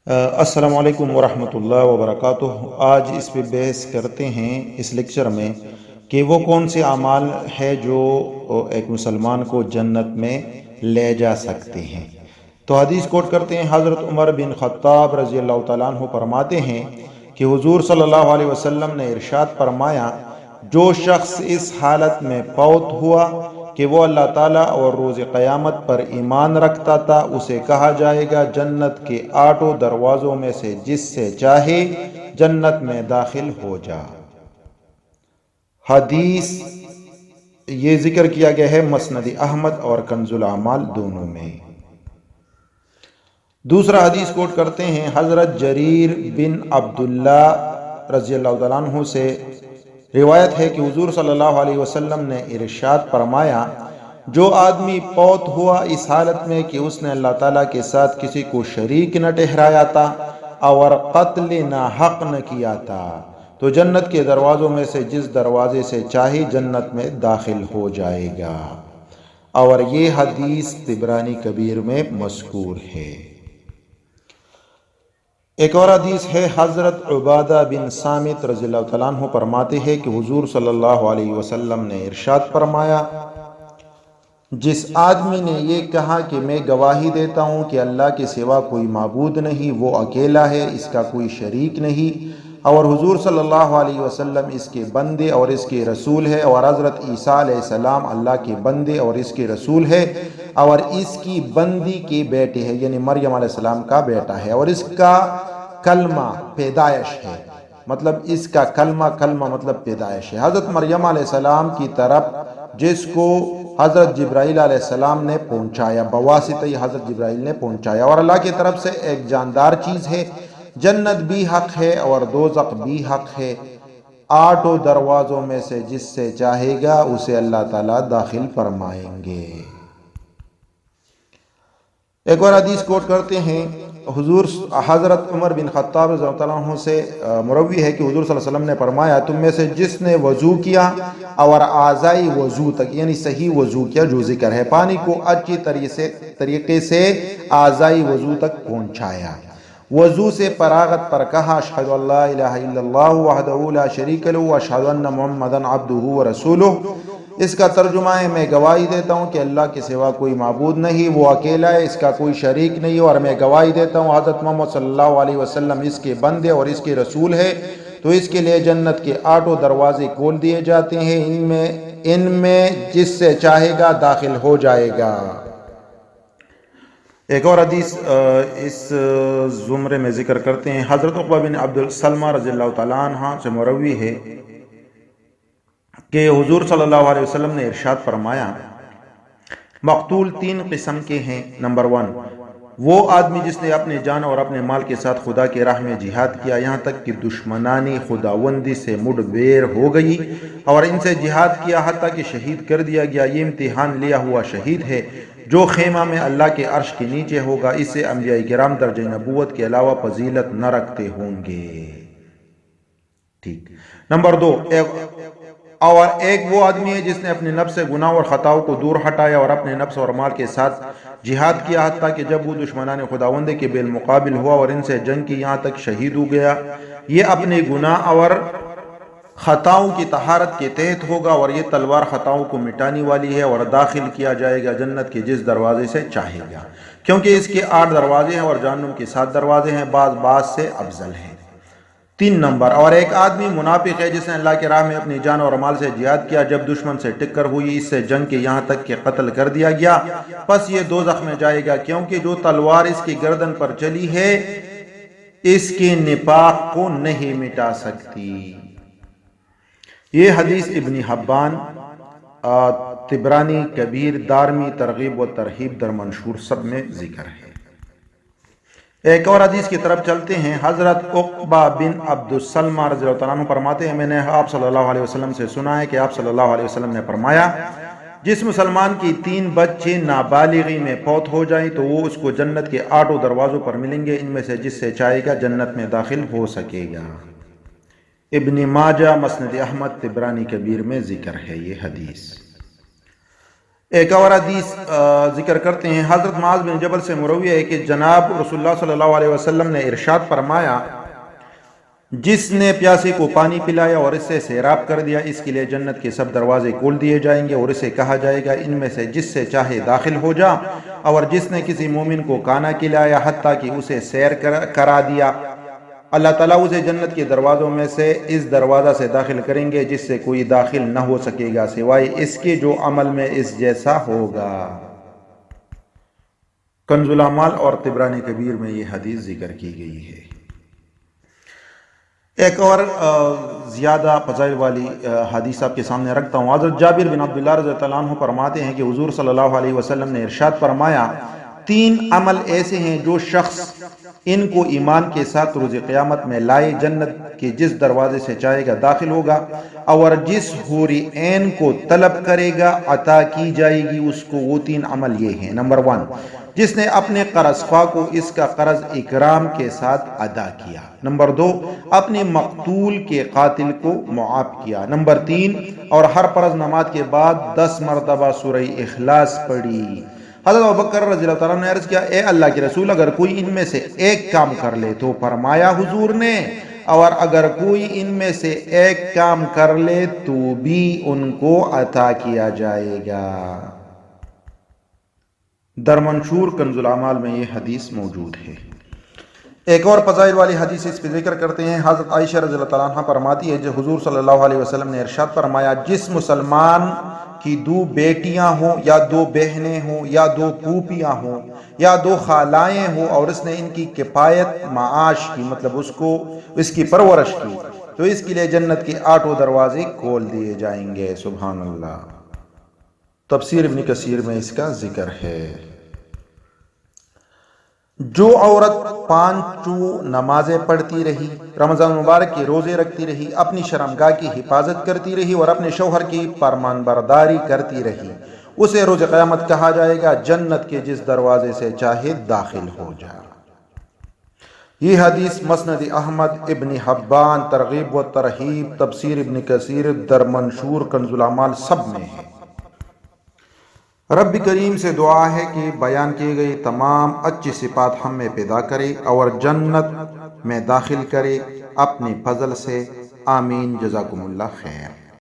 السلام علیکم ورحمۃ اللہ وبرکاتہ۔ آج اس پہ بحث کرتے ہیں اس لیکچر میں کہ وہ کون سے اعمال ہے جو ایک مسلمان کو جنت میں لے جا سکتے ہیں۔ تو حدیث کوٹ کرتے ہیں، حضرت عمر بن خطاب رضی اللہ تعالیٰ عنہ فرماتے ہیں کہ حضور صلی اللہ علیہ وسلم نے ارشاد فرمایا، جو شخص اس حالت میں فوت ہوا کہ وہ اللہ تعالیٰ اور روز قیامت پر ایمان رکھتا تھا، اسے کہا جائے گا جنت کے 8 دروازوں میں سے جس سے چاہے جنت میں داخل ہو جا۔ حدیث یہ ذکر کیا گیا ہے مسند احمد اور کنز الاعمال دونوں میں۔ دوسرا حدیث کوٹ کرتے ہیں، حضرت جریر بن عبداللہ رضی اللہ تعالیٰ عنہ سے روایت ہے کہ حضور صلی اللہ علیہ وسلم نے ارشاد فرمایا، جو آدمی فوت ہوا اس حالت میں کہ اس نے اللہ تعالیٰ کے ساتھ کسی کو شریک نہ ٹھہرایا تھا اور قتل نہ حق نہ کیا تھا، تو جنت کے دروازوں میں سے جس دروازے سے چاہے جنت میں داخل ہو جائے گا۔ اور یہ حدیث طبرانی کبیر میں مذکور ہے۔ ایک اور حدیث ہے، حضرت عبادہ بن صامت رضی اللہ تعالیٰ عنہ فرماتے ہیں کہ حضور صلی اللہ علیہ وسلم نے ارشاد فرمایا، جس آدمی نے یہ کہا کہ میں گواہی دیتا ہوں کہ اللہ کے سوا کوئی معبود نہیں، وہ اکیلا ہے، اس کا کوئی شریک نہیں، اور حضور صلی اللہ علیہ وسلم اس کے بندے اور اس کے رسول ہے، اور حضرت عیسیٰ علیہ السلام اللہ کے بندے اور اس کے رسول ہے، اور اس کی بندی کے بیٹے ہے، یعنی مریم علیہ السلام کا بیٹا ہے، اور اس کا کلمہ پیدائش ہے، مطلب اس کا کلمہ مطلب پیدائش ہے، حضرت مریم علیہ السلام کی طرف، جس کو حضرت جبرائیل علیہ السلام نے پہنچایا، بواسطہ حضرت جبرائیل نے پہنچایا، اور اللہ کی طرف سے ایک جاندار چیز ہے۔ جنت بھی حق ہے اور دوزخ بھی حق ہے، 8 دروازوں میں سے جس سے چاہے گا اسے اللہ تعالیٰ داخل فرمائیں گے۔ ایک اور حدیث کوٹ کرتے ہیں، حضرت عمر بن خطاب رضی اللہ عنہ سے مروی ہے کہ حضور صلی اللہ علیہ وسلم نے فرمایا، تم میں سے جس نے وضو کیا اور اعضاء وضو تک، یعنی صحیح وضو کیا، جو ذکر ہے، پانی کو اچھی طریقے سے اعضاء وضو تک پہنچایا، وضو سے فراغت پر کہا، اشہد ان لا الہ الا اللہ وحدہ لا شریک لہ واشہد ان محمدا عبدہ ورسولہ۔ اس کا ترجمہ ہے، میں گواہی دیتا ہوں کہ اللہ کے سوا کوئی معبود نہیں، وہ اکیلا ہے، اس کا کوئی شریک نہیں، اور میں گواہی دیتا ہوں حضرت محمد صلی اللہ علیہ وسلم اس کے بندے اور اس کے رسول ہے، تو اس کے لیے جنت کے 8 دروازے کھول دیے جاتے ہیں، ان میں جس سے چاہے گا داخل ہو جائے گا۔ ایک اور حدیث اس زمرے میں ذکر کرتے ہیں، حضرت عقبہ بن عبد السلمہ رضی اللہ تعالیٰ عنہ سے مروی ہے کہ حضور صلی اللہ علیہ وسلم نے ارشاد فرمایا، مقتول 3 قسم کے ہیں۔ نمبر 1، وہ آدمی جس نے اپنے جان اور اپنے مال کے ساتھ خدا کی راہ میں جہاد کیا، یہاں تک کہ دشمنانی خداوندی سے مڈ بیر ہو گئی، اور ان سے جہاد کیا حتیٰ کہ شہید کر دیا گیا، یہ امتحان لیا ہوا شہید ہے، جو خیمہ میں اللہ کے عرش کے نیچے ہوگا، اس سے انبیاء کرام درجہ نبوت کے علاوہ فضیلت نہ رکھتے ہوں گے۔ ٹھیک۔ نمبر 2، اور ایک وہ آدمی ہے جس نے اپنے نفس سے گناہ اور خطاؤں کو دور ہٹایا اور اپنے نفس اور مال کے ساتھ جہاد کیا حتیٰ کہ جب وہ دشمنان خداوندی کے بالمقابل ہوا اور ان سے جنگ کی، یہاں تک شہید ہو گیا، یہ اپنے گناہ اور خطاؤں کی طہارت کے تحت ہوگا، اور یہ تلوار خطاؤں کو مٹانے والی ہے، اور داخل کیا جائے گا جنت کے جس دروازے سے چاہے گا، کیونکہ اس کے 8 دروازے ہیں اور جہنم کے 7 دروازے ہیں، بعض سے افضل ہیں۔ 3 نمبر، اور ایک آدمی منافق ہے جس نے اللہ کے راہ میں اپنی جان اور مال سے جہاد کیا، جب دشمن سے ٹکر ہوئی، اس سے جنگ کے، یہاں تک کہ قتل کر دیا گیا، پس یہ دوزخ میں جائے گا، کیونکہ جو تلوار اس کی گردن پر چلی ہے اس کے نفاق کو نہیں مٹا سکتی۔ یہ حدیث ابن حبان، طبرانی کبیر، دارمی ترغیب و ترہیب در منشور سب میں ذکر ہے۔ ایک اور حدیث کی طرف چلتے ہیں، حضرت عقبہ بن عبد السلمہ رضی اللہ عنہ فرماتے ہیں، میں نے آپ صلی اللہ علیہ وسلم سے سنا ہے کہ آپ صلی اللہ علیہ وسلم نے فرمایا، جس مسلمان کی 3 بچے نابالغی میں فوت ہو جائیں تو وہ اس کو جنت کے 8 دروازوں پر ملیں گے، ان میں سے جس سے چاہے گا جنت میں داخل ہو سکے گا۔ ابن ماجہ، مسند احمد، طبرانی کبیر میں ذکر ہے یہ حدیث۔ ایک اور حدیث ذکر کرتے ہیں، حضرت معاذ بن جبل سے مروی ہے کہ جناب رسول اللہ صلی اللہ علیہ وسلم نے ارشاد فرمایا، جس نے پیاسے کو پانی پلایا اور اس سے سیراب کر دیا، اس کے لیے جنت کے سب دروازے کھول دیے جائیں گے اور اسے کہا جائے گا ان میں سے جس سے چاہے داخل ہو جا، اور جس نے کسی مومن کو کھانا کھلایا حتیٰ کہ اسے سیر کرا دیا، اللہ تعالیٰ اسے جنت کے دروازوں میں سے اس دروازہ سے داخل کریں گے جس سے کوئی داخل نہ ہو سکے گا سوائے اس کے جو عمل میں اس جیسا ہوگا۔ کنز الاعمال اور طبرانی کبیر میں یہ حدیث ذکر کی گئی ہے۔ ایک اور زیادہ فضائل والی حدیث آپ کے سامنے رکھتا ہوں۔ حضرت جابر بن عبداللہ رضی اللہ عنہ فرماتے ہیں کہ حضور صلی اللہ علیہ وسلم نے ارشاد فرمایا، 3 عمل ایسے ہیں جو شخص ان کو ایمان کے ساتھ روز قیامت میں لائے جنت کے جس دروازے سے چاہے گا داخل ہوگا، اور جس حوری عین کو طلب کرے گا عطا کی جائے گی اس کو۔ وہ 3 عمل یہ ہیں۔ نمبر 1، جس نے اپنے قرض خواہ کو اس کا قرض اکرام کے ساتھ ادا کیا۔ نمبر 2، اپنے مقتول کے قاتل کو معاف کیا۔ نمبر 3، اور ہر فرض نماز کے بعد 10 مرتبہ سورہ اخلاص پڑھی۔ حضرت ابوبکر رضی اللہ تعالیٰ نے عرض کیا، اے اللہ کے رسول، اگر کوئی ان میں سے ایک کام کر لے تو فرمایا حضور نے، اور اگر کوئی ان میں سے ایک کام کر لے تو بھی ان کو عطا کیا جائے گا۔ درمنشور کنز الاعمال میں یہ حدیث موجود ہے۔ ایک اور فضائل والی حدیث اس پہ ذکر کرتے ہیں۔ حضرت عائشہ رضی اللہ تعالیٰ عنہ فرماتی ہے، جو حضور صلی اللہ علیہ وسلم نے ارشاد فرمایا، جس مسلمان کی 2 بیٹیاں ہوں یا 2 بہنیں ہوں یا 2 پھوپھیاں ہوں یا 2 خالائیں ہوں اور اس نے ان کی کفایت معاش کی، مطلب اس کی پرورش کی، تو اس کے لیے جنت کے 8 دروازے کھول دیے جائیں گے۔ سبحان اللہ۔ تفسیر ابن کثیر میں اس کا ذکر ہے۔ جو عورت 5 نمازیں پڑھتی رہی، رمضان مبارک کے روزے رکھتی رہی، اپنی شرمگاہ کی حفاظت کرتی رہی اور اپنے شوہر کی فرمانبرداری کرتی رہی، اسے روز قیامت کہا جائے گا جنت کے جس دروازے سے چاہے داخل ہو جا۔ یہ حدیث مسند احمد، ابن حبان، ترغیب و ترہیب، تفسیر ابن کثیر، درمنشور، کنز الاعمال سب میں ہے۔ رب کریم سے دعا ہے کہ بیان کیے گئے تمام اچھی صفات ہم میں پیدا کرے اور جنت میں داخل کرے اپنے فضل سے۔ آمین۔ جزاکم اللہ خیر۔